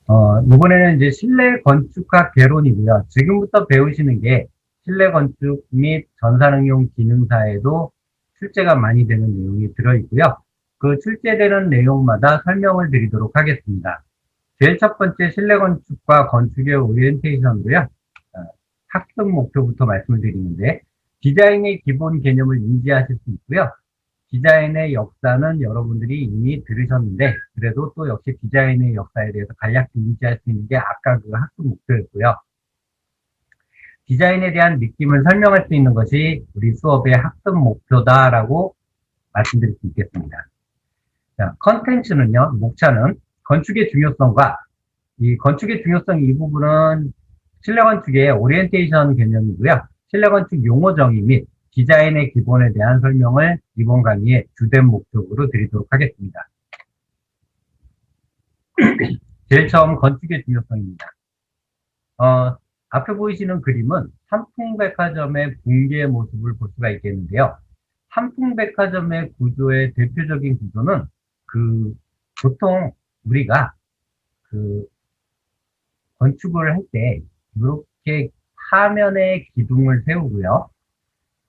이번에는 이제 실내 건축학 개론이고요. 지금부터 배우시는 게 실내 건축 및 전산응용 기능사에도 출제가 많이 되는 내용이 들어있고요. 그 출제되는 내용마다 설명을 드리도록 하겠습니다. 제일 첫 번째 실내 건축과 건축의 오리엔테이션도요. 학습 목표부터 말씀을 드리는데 디자인의 기본 개념을 인지하실 수 있고요. 디자인의 역사는 여러분들이 이미 들으셨는데 그래도 또 역시 디자인의 역사에 대해서 간략히 인지할 수 있는 게 아까 그 학습 목표였고요. 디자인에 대한 느낌을 설명할 수 있는 것이 우리 수업의 학습 목표다라고 말씀드릴 수 있겠습니다. 자, 컨텐츠는요, 목차는 건축의 중요성과 이 건축의 중요성 이 부분은 실내 건축의 오리엔테이션 개념이고요. 실내 건축 용어 정의 및 디자인의 기본에 대한 설명을 이번 강의의 주된 목적으로 드리도록 하겠습니다. 제일 처음 건축의 중요성입니다. 앞에 보이시는 그림은 삼풍백화점의 붕괴 모습을 볼 수가 있겠는데요. 삼풍백화점의 구조의 대표적인 구조는 보통 우리가 건축을 할 때 이렇게 사면에 기둥을 세우고요.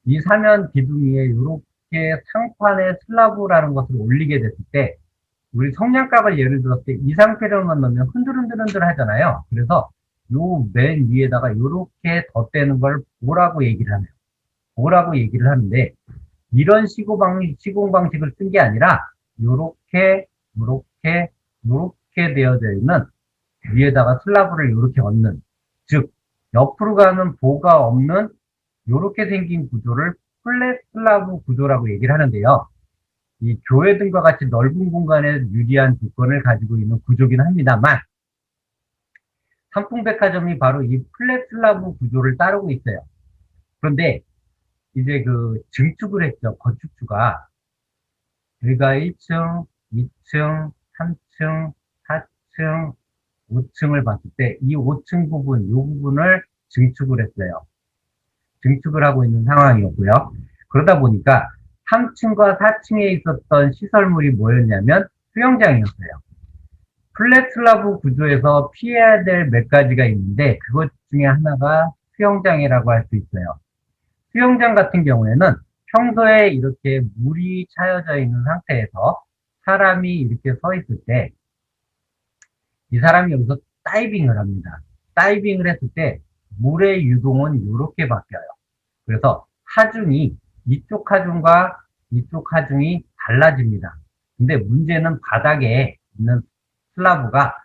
이 사면 기둥 위에 이렇게 상판에 슬라브라는 것을 올리게 됐을 때 우리 성냥갑을 예를 들었을 때 이 상태로만 넣으면 흔들흔들 하잖아요. 그래서 요 맨 위에다가 이렇게 덧대는 걸 보라고 얘기를 하네요. 보라고 얘기를 하는데 이런 시공 방식을 쓴 게 아니라 요렇게 요렇게 요렇게 되어져 있는 위에다가 슬라브를 이렇게 얹는, 즉 옆으로 가는 보가 없는 이렇게 생긴 구조를 플랫 슬라브 구조라고 얘기를 하는데요. 이 교회 등과 같이 넓은 공간에 유리한 조건을 가지고 있는 구조긴 합니다만 삼풍백화점이 바로 이 플랫 슬라브 구조를 따르고 있어요. 그런데 이제 증축을 했죠. 건축주가 우리가 1층, 2층, 3층, 4층, 5층을 봤을 때 이 5층 부분, 이 부분을 증축을 했어요. 증축을 하고 있는 상황이었고요. 그러다 보니까 3층과 4층에 있었던 시설물이 뭐였냐면 수영장이었어요. 플랫 슬라브 구조에서 피해야 될 몇 가지가 있는데 그것 중에 하나가 수영장이라고 할 수 있어요. 수영장 같은 경우에는 평소에 이렇게 물이 차여져 있는 상태에서 사람이 이렇게 서 있을 때 이 사람이 여기서 다이빙을 합니다. 다이빙을 했을 때 물의 유동은 이렇게 바뀌어요. 그래서 하중이 이쪽 하중과 이쪽 하중이 달라집니다. 근데 문제는 바닥에 있는 슬라브가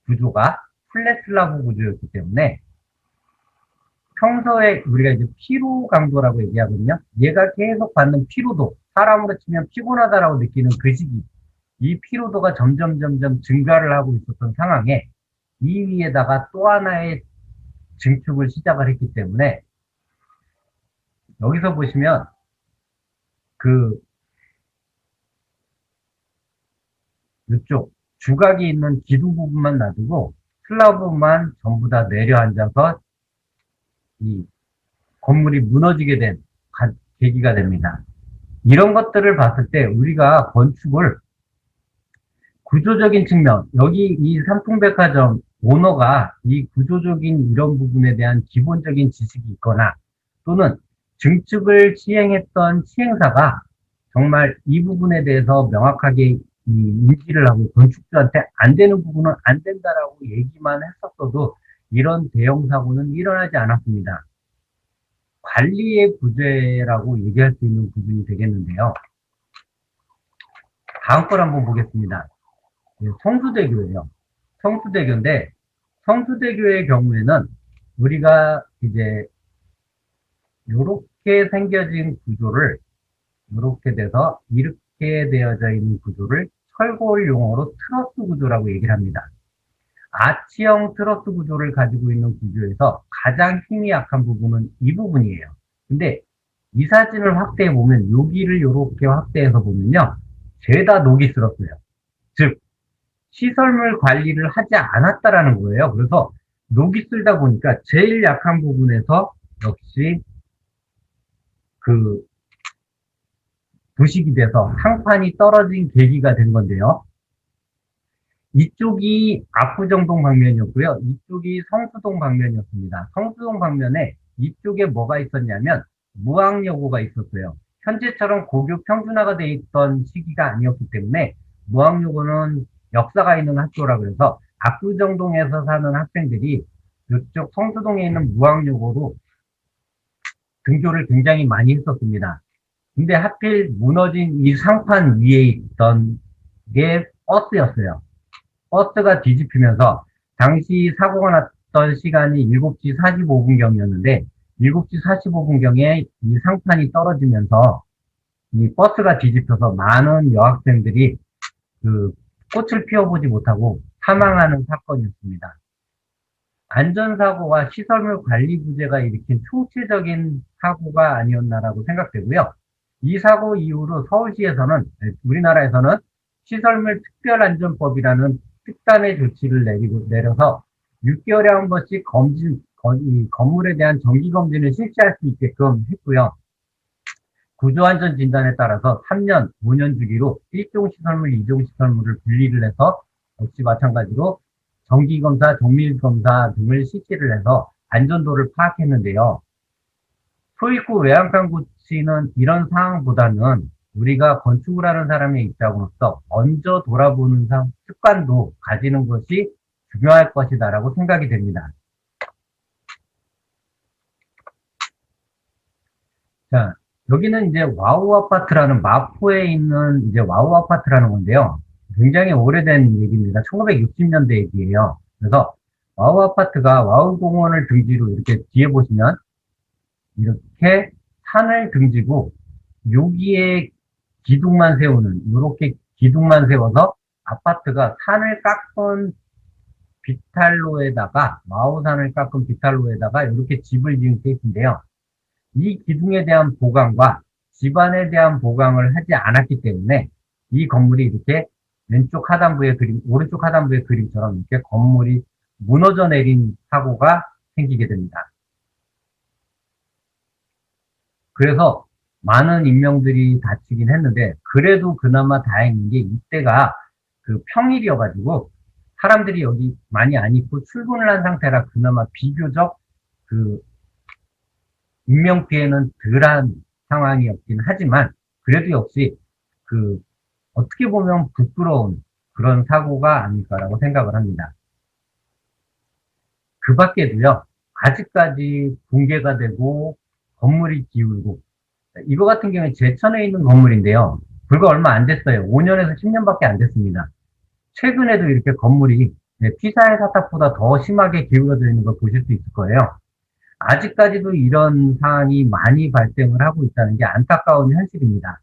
구조가 플랫 슬라브 구조였기 때문에 평소에 우리가 이제 피로 강도라고 얘기하거든요. 얘가 계속 받는 피로도, 사람으로 치면 피곤하다라고 느끼는 그 시기, 이 피로도가 점점 증가를 하고 있었던 상황에 이 위에다가 또 하나의 증축을 시작을 했기 때문에 여기서 보시면 그 이쪽 주각이 있는 기둥 부분만 놔두고 슬라브만 전부 다 내려앉아서 이 건물이 무너지게 된 계기가 됩니다. 이런 것들을 봤을 때 우리가 건축을 구조적인 측면, 여기 이 삼풍백화점 오너가 이 구조적인 이런 부분에 대한 기본적인 지식이 있거나 또는 증축을 시행했던 시행사가 정말 이 부분에 대해서 명확하게 인지를 하고 건축주한테 안 되는 부분은 안 된다라고 얘기만 했었어도 이런 대형 사고는 일어나지 않았습니다. 관리의 부재라고 얘기할 수 있는 부분이 되겠는데요. 다음 걸 한번 보겠습니다. 성수대교예요. 성수대교인데 성수대교의 경우에는 우리가 이제 이렇게 생겨진 구조를 이렇게 돼서 이렇게 되어져 있는 구조를 철골 용어로 트러스 구조라고 얘기를 합니다. 아치형 트러스 구조를 가지고 있는 구조에서 가장 힘이 약한 부분은 이 부분이에요. 근데 이 사진을 확대해 보면 여기를 이렇게 확대해서 보면요. 죄다 녹이 슬었어요. 즉 시설물 관리를 하지 않았다라는 거예요. 그래서 녹이 슬다 보니까 제일 약한 부분에서 역시 그 부식이 돼서 상판이 떨어진 계기가 된 건데요. 이쪽이 압구정동 방면이었고요. 이쪽이 성수동 방면이었습니다. 성수동 방면에 이쪽에 뭐가 있었냐면 무학여고가 있었어요. 현재처럼 고교 평준화가 돼 있던 시기가 아니었기 때문에 무학여고는 역사가 있는 학교라 그래서 압구정동에서 사는 학생들이 이쪽 성수동에 있는 무학여고로 등교를 굉장히 많이 했었습니다. 근데 하필 무너진 이 상판 위에 있던 게 버스였어요. 버스가 뒤집히면서 당시 사고가 났던 시간이 7시 45분경이었는데 7시 45분경에 이 상판이 떨어지면서 이 버스가 뒤집혀서 많은 여학생들이 그 꽃을 피워보지 못하고 사망하는 사건이었습니다. 안전사고와 시설물 관리 부재가 일으킨 총체적인 사고가 아니었나라고 생각되고요. 이 사고 이후로 서울시에서는, 우리나라에서는 시설물 특별안전법이라는 특단의 조치를 내려서 6개월에 한 번씩 이 건물에 대한 정기검진을 실시할 수 있게끔 했고요. 구조안전 진단에 따라서 3년, 5년 주기로 1종 시설물, 2종 시설물을 분리를 해서 역시 마찬가지로 정기검사, 정밀검사 등을 실시를 해서 안전도를 파악했는데요. 소위구 외양간 고치는 이런 상황보다는 우리가 건축을 하는 사람의 입장으로서 먼저 돌아보는 습관도 가지는 것이 중요할 것이다라고 생각이 됩니다. 자, 여기는 이제 와우 아파트라는 마포에 있는 이제 와우 아파트라는 건데요. 굉장히 오래된 얘기입니다. 1960년대 얘기예요. 그래서 와우 아파트가 와우 공원을 등지로 이렇게 뒤에 보시면 이렇게 산을 등지고 여기에 기둥만 세우는 이렇게 기둥만 세워서 아파트가 산을 깎은 비탈로에다가 와우산을 깎은 비탈로에다가 이렇게 집을 지은 케이스인데요. 이 기둥에 대한 보강과 집안에 대한 보강을 하지 않았기 때문에 이 건물이 이렇게 왼쪽 하단부의 그림, 오른쪽 하단부의 그림처럼 이렇게 건물이 무너져 내린 사고가 생기게 됩니다. 그래서 많은 인명들이 다치긴 했는데 그래도 그나마 다행인 게 이때가 그 평일이어가지고 사람들이 여기 많이 안 있고 출근을 한 상태라 그나마 비교적 그 인명피해는 덜한 상황이었긴 하지만 그래도 역시 그 어떻게 보면 부끄러운 그런 사고가 아닐까라고 생각을 합니다. 그 밖에도요, 아직까지 붕괴가 되고 건물이 기울고 이거 같은 경우에 제천에 있는 건물인데요. 불과 얼마 안 됐어요. 5년에서 10년밖에 안 됐습니다. 최근에도 이렇게 건물이 피사의 사탑보다 더 심하게 기울어져 있는 걸 보실 수 있을 거예요. 아직까지도 이런 상황이 많이 발생을 하고 있다는 게 안타까운 현실입니다.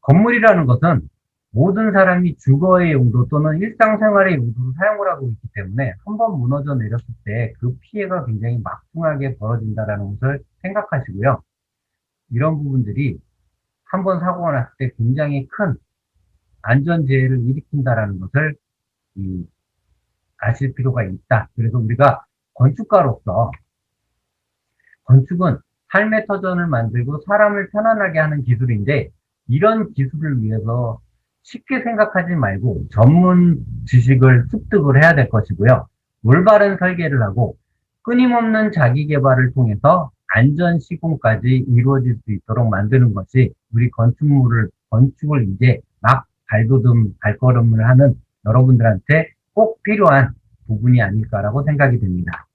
건물이라는 것은 모든 사람이 주거의 용도 또는 일상생활의 용도로 사용을 하고 있기 때문에 한번 무너져 내렸을 때 그 피해가 굉장히 막중하게 벌어진다는 것을 생각하시고요. 이런 부분들이 한번 사고가 났을 때 굉장히 큰 안전재해를 일으킨다는 것을 아실 필요가 있다. 그래서 우리가 건축가로서 건축은 삶의 터전을 만들고 사람을 편안하게 하는 기술인데 이런 기술을 위해서 쉽게 생각하지 말고 전문 지식을 습득을 해야 될 것이고요. 올바른 설계를 하고 끊임없는 자기 개발을 통해서 안전 시공까지 이루어질 수 있도록 만드는 것이 우리 건축을 이제 막 발걸음을 하는 여러분들한테 꼭 필요한 부분이 아닐까라고 생각이 됩니다.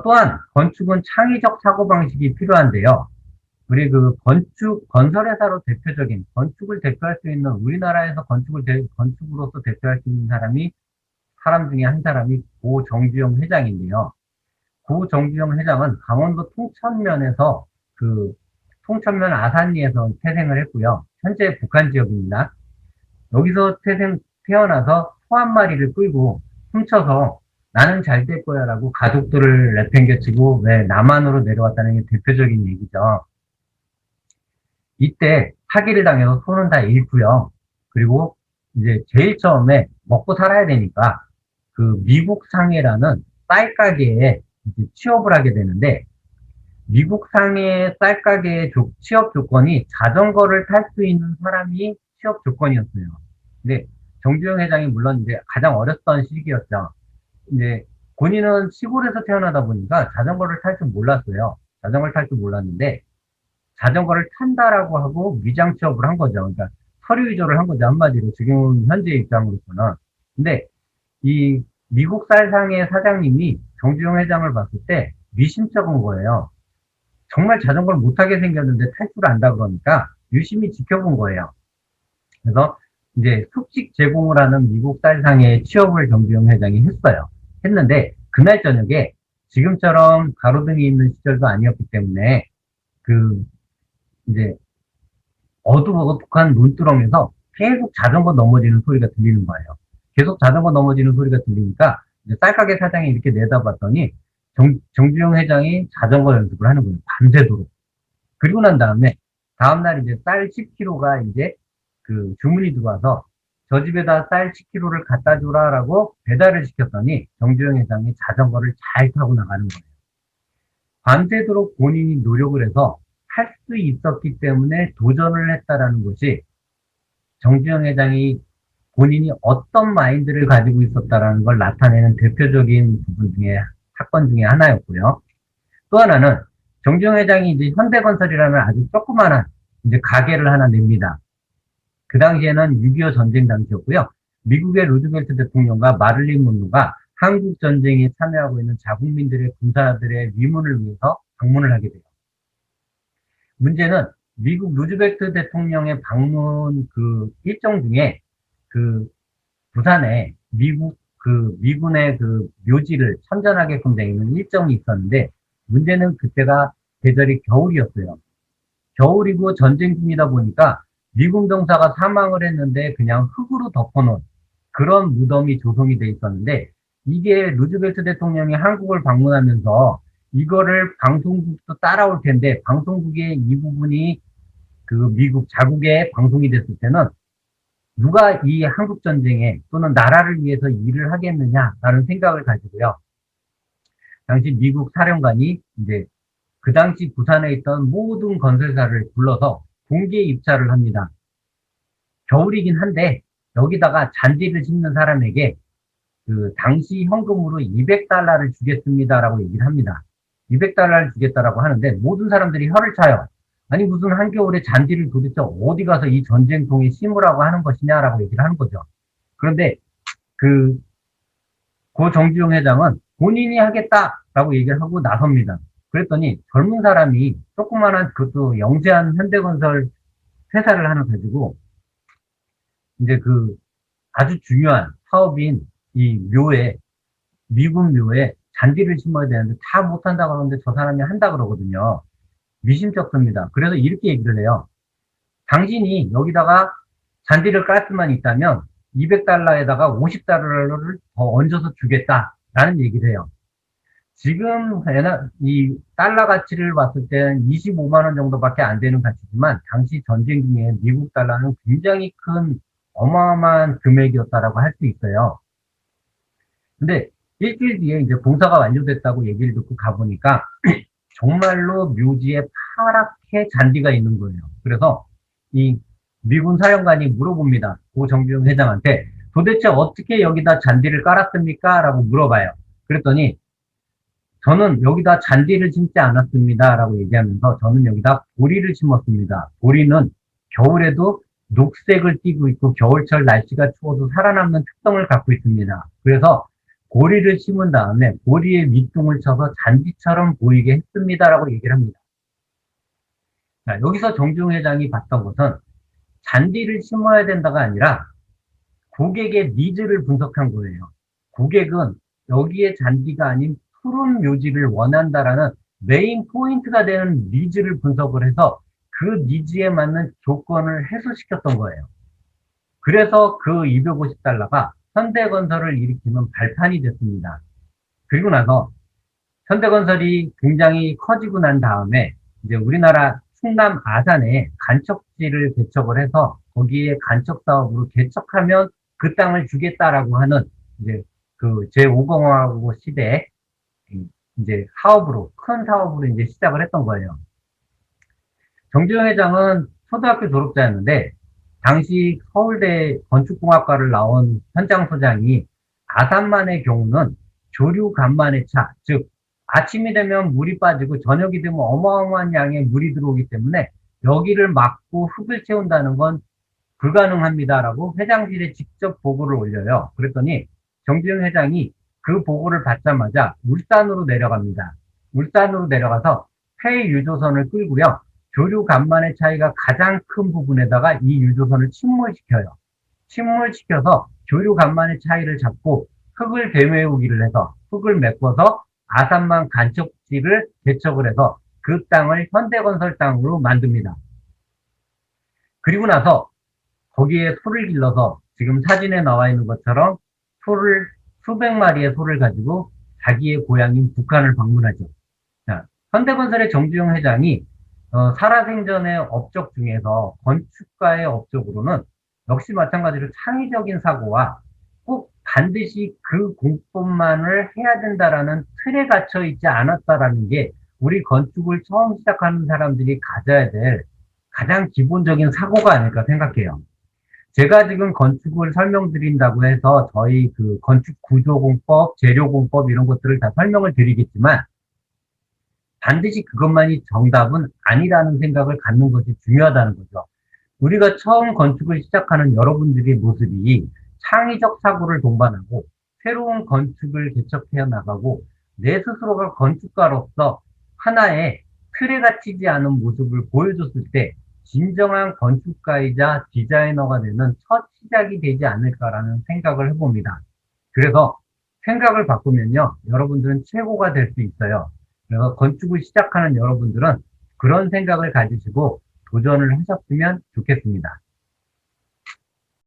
또한 건축은 창의적 사고방식이 필요한데요. 우리 그 건설회사로 대표적인 건축을 대표할 수 있는 우리나라에서 건축으로서 대표할 수 있는 사람 중에 한 사람이 고 정주영 회장인데요. 고 정주영 회장은 강원도 통천면에서 통천면 아산리에서 태생을 했고요. 현재 북한 지역입니다. 여기서 태어나서 소 한 마리를 끌고 훔쳐서 나는 잘 될 거야 라고 가족들을 내팽개치고 왜 남한으로 내려왔다는 게 대표적인 얘기죠. 이때 사기를 당해서 손은 다 잃고요. 그리고 이제 제일 처음에 먹고 살아야 되니까 그 미국 상해라는 쌀 가게에 이제 취업을 하게 되는데 미국 상해 쌀 가게의 취업 조건이 자전거를 탈 수 있는 사람이 취업 조건이었어요. 근데 정주영 회장이 물론 이제 가장 어렸던 시기였죠. 이제 본인은 시골에서 태어나다 보니까 자전거를 탈 줄 몰랐어요. 자전거를 탈 줄 몰랐는데 자전거를 탄다라고 하고 위장 취업을 한 거죠. 그러니까 서류 위조를 한 거죠. 한마디로 지금 현재 입장으로서는. 근데 이 미국 쌀상의 사장님이 정주영 회장을 봤을 때 미심쩍은 거예요. 정말 자전거를 못하게 생겼는데 탈 줄 안다 그러니까 유심히 지켜본 거예요. 그래서 이제 숙식 제공을 하는 미국 쌀상의 취업을 정주영 회장이 했어요. 했는데 그날 저녁에 지금처럼 가로등이 있는 시절도 아니었기 때문에 그 이제 어둑어둑한 논두렁에서 계속 자전거 넘어지는 소리가 들리는 거예요. 계속 자전거 넘어지는 소리가 들리니까 이제 쌀가게 사장이 이렇게 내다봤더니 정주영 회장이 자전거 연습을 하는 거예요. 밤새도록. 그리고 난 다음에 다음날 이제 쌀 10kg가 이제 그 주문이 들어와서 저 집에다 쌀 10kg를 갖다 주라라고 배달을 시켰더니 정주영 회장이 자전거를 잘 타고 나가는 거예요. 밤새도록 본인이 노력을 해서 할 수 있었기 때문에 도전을 했다라는 것이 정주영 회장이 본인이 어떤 마인드를 가지고 있었다라는 걸 나타내는 대표적인 부분 중에 사건 중에 하나였고요. 또 하나는 정주영 회장이 이제 현대건설이라는 아주 조그마한 이제 가게를 하나 냅니다. 그 당시에는 6.25 전쟁 당시였고요. 미국의 루즈벨트 대통령과 마를린 먼로가 한국 전쟁에 참여하고 있는 자국민들의 군사들의 위문을 위해서 방문을 하게 돼요. 문제는 미국 루즈벨트 대통령의 방문 그 일정 중에 그 부산에 미군의 그 묘지를 선전하게끔 되어 있는 일정이 있었는데 문제는 그때가 계절이 겨울이었어요. 겨울이고 전쟁 중이다 보니까 미군 병사가 사망을 했는데 그냥 흙으로 덮어놓은 그런 무덤이 조성이 돼 있었는데 이게 루즈벨트 대통령이 한국을 방문하면서 이거를 방송국도 따라올 텐데 방송국의 이 부분이 그 미국 자국에 방송이 됐을 때는 누가 이 한국 전쟁에 또는 나라를 위해서 일을 하겠느냐라는 생각을 가지고요. 당시 미국 사령관이 이제 그 당시 부산에 있던 모든 건설사를 불러서 공개 입찰을 합니다. 겨울이긴 한데 여기다가 잔디를 심는 사람에게 그 당시 현금으로 200달러를 주겠습니다라고 얘기를 합니다. 200달러를 주겠다라고 하는데 모든 사람들이 혀를 차요. 아니 무슨 한겨울에 잔디를 도대체 어디 가서 이 전쟁통에 심으라고 하는 것이냐라고 얘기를 하는 거죠. 그런데 그 고 정주영 회장은 본인이 하겠다라고 얘기를 하고 나섭니다. 그랬더니 젊은 사람이 조그만한 그것도 영세한 현대건설 회사를 하나 가지고 이제 그 아주 중요한 사업인 이 묘에 미군 묘에 잔디를 심어야 되는데 다 못한다고 하는데 저 사람이 한다 그러거든요. 미심쩍습니다. 그래서 이렇게 얘기를 해요. 당신이 여기다가 잔디를 깔 수만 있다면 200달러에다가 50달러를 더 얹어서 주겠다라는 얘기를 해요. 지금 이 달러 가치를 봤을 때는 25만 원 정도밖에 안 되는 가치지만 당시 전쟁 중에 미국 달러는 굉장히 큰 어마어마한 금액이었다라고 할 수 있어요. 근데 일주일 뒤에 이제 공사가 완료됐다고 얘기를 듣고 가보니까 정말로 묘지에 파랗게 잔디가 있는 거예요. 그래서 이 미군 사령관이 물어봅니다. 고 정주영 회장한테 도대체 어떻게 여기다 잔디를 깔았습니까? 라고 물어봐요. 그랬더니 저는 여기다 잔디를 심지 않았습니다. 라고 얘기하면서 저는 여기다 보리를 심었습니다. 보리는 겨울에도 녹색을 띠고 있고 겨울철 날씨가 추워도 살아남는 특성을 갖고 있습니다. 그래서 보리를 심은 다음에 보리에 밑둥을 쳐서 잔디처럼 보이게 했습니다라고 얘기를 합니다. 자, 여기서 정주영 회장이 봤던 것은 잔디를 심어야 된다가 아니라 고객의 니즈를 분석한 거예요. 고객은 여기에 잔디가 아닌 푸른 묘지를 원한다라는 메인 포인트가 되는 니즈를 분석을 해서 그 니즈에 맞는 조건을 해소시켰던 거예요. 그래서 그 250달러가 현대건설을 일으키는 발판이 됐습니다. 그리고 나서 현대건설이 굉장히 커지고 난 다음에 이제 우리나라 충남 아산에 간척지를 개척을 해서 거기에 간척 사업으로 개척하면 그 땅을 주겠다라고 하는 이제 그 제5공화국 시대에 이제 큰 사업으로 이제 시작을 했던 거예요. 정주영 회장은 초등학교 졸업자였는데 당시 서울대 건축공학과를 나온 현장 소장이 아산만의 경우는 조류 간만의 차, 즉 아침이 되면 물이 빠지고 저녁이 되면 어마어마한 양의 물이 들어오기 때문에 여기를 막고 흙을 채운다는 건 불가능합니다라고 회장실에 직접 보고를 올려요. 그랬더니 정지영 회장이 그 보고를 받자마자 울산으로 내려갑니다. 울산으로 내려가서 폐 유조선을 끌고요. 조류 간만의 차이가 가장 큰 부분에다가 이 유조선을 침몰시켜요. 침몰시켜서 조류 간만의 차이를 잡고 흙을 되메우기를 해서 흙을 메꿔서 아산만 간척지를 개척을 해서 그 땅을 현대건설 땅으로 만듭니다. 그리고 나서 거기에 소를 길러서 지금 사진에 나와 있는 것처럼 소를 수백 마리의 소를 가지고 자기의 고향인 북한을 방문하죠. 자, 현대건설의 정주영 회장이 살아생전의 업적 중에서 건축가의 업적으로는 역시 마찬가지로 창의적인 사고와 꼭 반드시 그 공법만을 해야 된다라는 틀에 갇혀 있지 않았다라는 게 우리 건축을 처음 시작하는 사람들이 가져야 될 가장 기본적인 사고가 아닐까 생각해요. 제가 지금 건축을 설명드린다고 해서 저희 그 건축 구조공법, 재료공법 이런 것들을 다 설명을 드리겠지만 반드시 그것만이 정답은 아니라는 생각을 갖는 것이 중요하다는 거죠. 우리가 처음 건축을 시작하는 여러분들의 모습이 창의적 사고를 동반하고 새로운 건축을 개척해 나가고 내 스스로가 건축가로서 하나의 틀에 갇히지 않은 모습을 보여줬을 때 진정한 건축가이자 디자이너가 되는 첫 시작이 되지 않을까라는 생각을 해봅니다. 그래서 생각을 바꾸면요, 여러분들은 최고가 될 수 있어요. 그래서 건축을 시작하는 여러분들은 그런 생각을 가지시고 도전을 하셨으면 좋겠습니다.